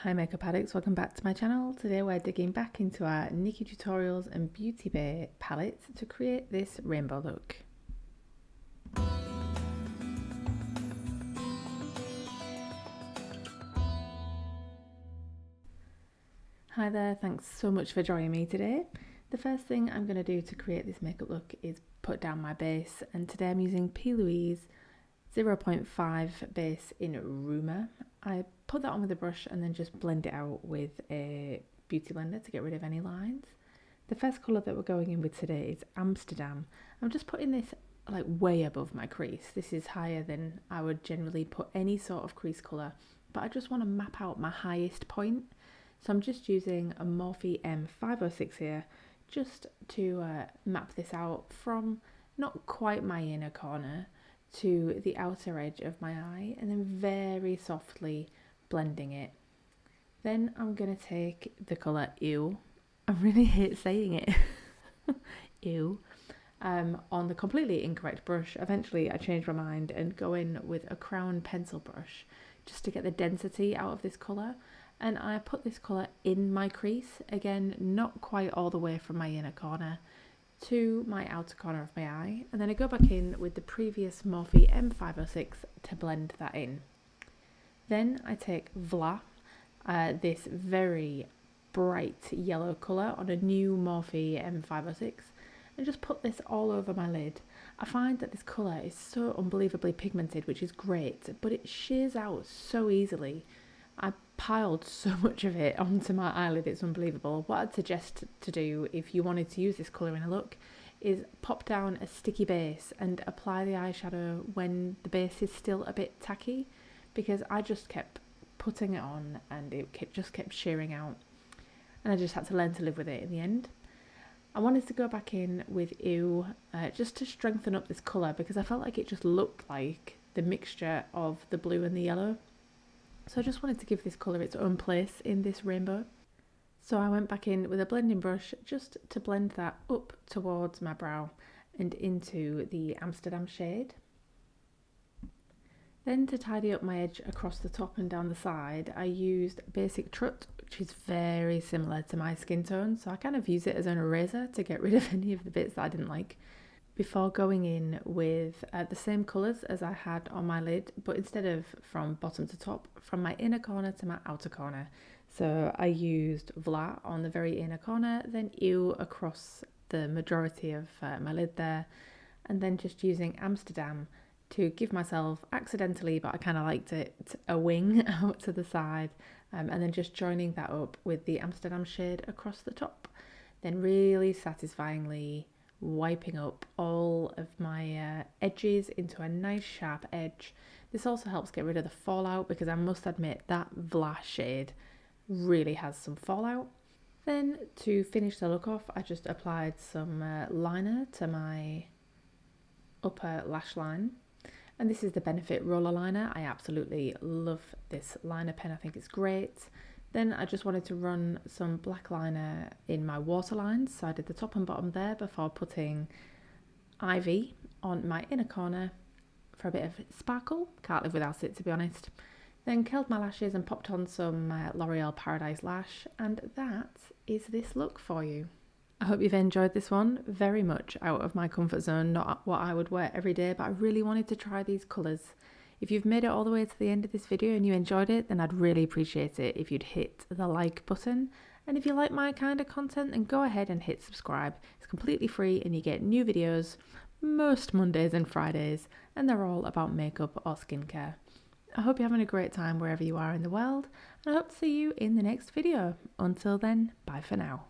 Hi Makeup Addicts, welcome back to my channel. Today we're digging back into our Nikkietutorials and Beauty Bay palettes to create this rainbow look. Hi there, thanks so much for joining me today. The first thing I'm going to do to create this makeup look is put down my base, and today I'm using P. Louise 0.5 base in Rumour. I put that on with a brush and then just blend it out with a beauty blender to get rid of any lines. The first colour that we're going in with today is Amsterdam. I'm just putting this like way above my crease. This is higher than I would generally put any sort of crease colour, but I just want to map out my highest point. So I'm just using a Morphe M506 here just to map this out from not quite my inner corner to the outer edge of my eye, and then very softly blending it. Then I'm going to take the colour Ew, I really hate saying it, Ew, on the completely incorrect brush. Eventually I changed my mind and go in with a crown pencil brush just to get the density out of this colour, and I put this colour in my crease, again not quite all the way from my inner corner to my outer corner of my eye, and then I go back in with the previous Morphe M506 to blend that in. Then I take Vla, this very bright yellow colour on a new Morphe M506, and just put this all over my lid. I find that this colour is so unbelievably pigmented, which is great, but it shears out so easily. I piled so much of it onto my eyelid, it's unbelievable. What I'd suggest to do if you wanted to use this colour in a look is pop down a sticky base and apply the eyeshadow when the base is still a bit tacky, because I just kept putting it on and it just kept shearing out, and I just had to learn to live with it in the end. I wanted to go back in with Ew just to strengthen up this colour, because I felt like it just looked like the mixture of the blue and the yellow. So I just wanted to give this colour its own place in this rainbow. So I went back in with a blending brush just to blend that up towards my brow and into the Amsterdam shade. Then to tidy up my edge across the top and down the side, I used Basic Trut, which is very similar to my skin tone, so I kind of use it as an eraser to get rid of any of the bits that I didn't like, before going in with the same colours as I had on my lid, but instead of from bottom to top, from my inner corner to my outer corner. So I used Vla on the very inner corner, then Ew across the majority of my lid there, and then just using Amsterdam to give myself, accidentally, but I kind of liked it, a wing out to the side, and then just joining that up with the Amsterdam shade across the top, then really satisfyingly wiping up all of my edges into a nice sharp edge. This also helps get rid of the fallout, because I must admit that Vla shade really has some fallout. Then to finish the look off, I just applied some liner to my upper lash line, and this is the Benefit roller liner. I absolutely love this liner pen, I think it's great. Then I just wanted to run some black liner in my waterline, so I did the top and bottom there before putting Ivy on my inner corner for a bit of sparkle. Can't live without it, to be honest. Then curled my lashes and popped on some L'Oreal Paradise Lash, and that is this look for you. I hope you've enjoyed this one. Very much out of my comfort zone, not what I would wear every day, but I really wanted to try these colours. If you've made it all the way to the end of this video and you enjoyed it, then I'd really appreciate it if you'd hit the like button. And if you like my kind of content, then go ahead and hit subscribe. It's completely free and you get new videos most Mondays and Fridays, and they're all about makeup or skincare. I hope you're having a great time wherever you are in the world, and I hope to see you in the next video. Until then, bye for now.